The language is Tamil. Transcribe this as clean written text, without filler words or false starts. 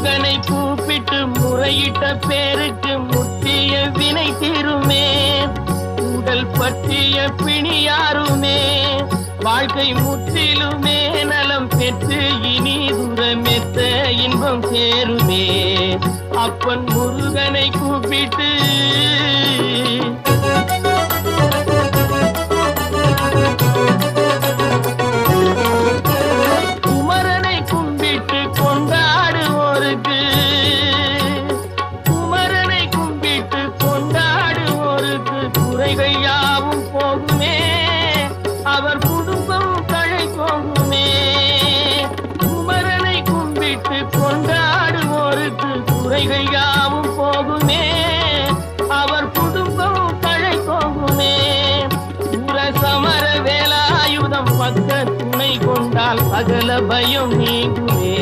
முருகனை கூப்பிட்டு முறையிட்ட பேருக்கு முற்றிய வினை தீருமே. உடல் பற்றிய பிணியாருமே வாழ்க்கை முற்றிலுமே நலம் பெற்று இனி தூரமெத்த இன்பம் சேருமே. அப்பன் முருகனை கூப்பிட்டு குமரனை கும்பிட்டு கொண்டாடுவோருக்கு குமரனை கும்பிட்டு கொண்டாடுவோருக்கு குறைகள் யாவும் போகுமே. அவர் குடும்பம் தழை போகுமே. குமரனை கும்பிட்டு கொண்டாடுவோருக்கு குறைகள் யாவும் போகுமே. அவர் குடும்பம் தழை போகுமே. சமர வேலாயுதம் பக்க துணை கொண்டால் சகல பயம் நீங்குமே.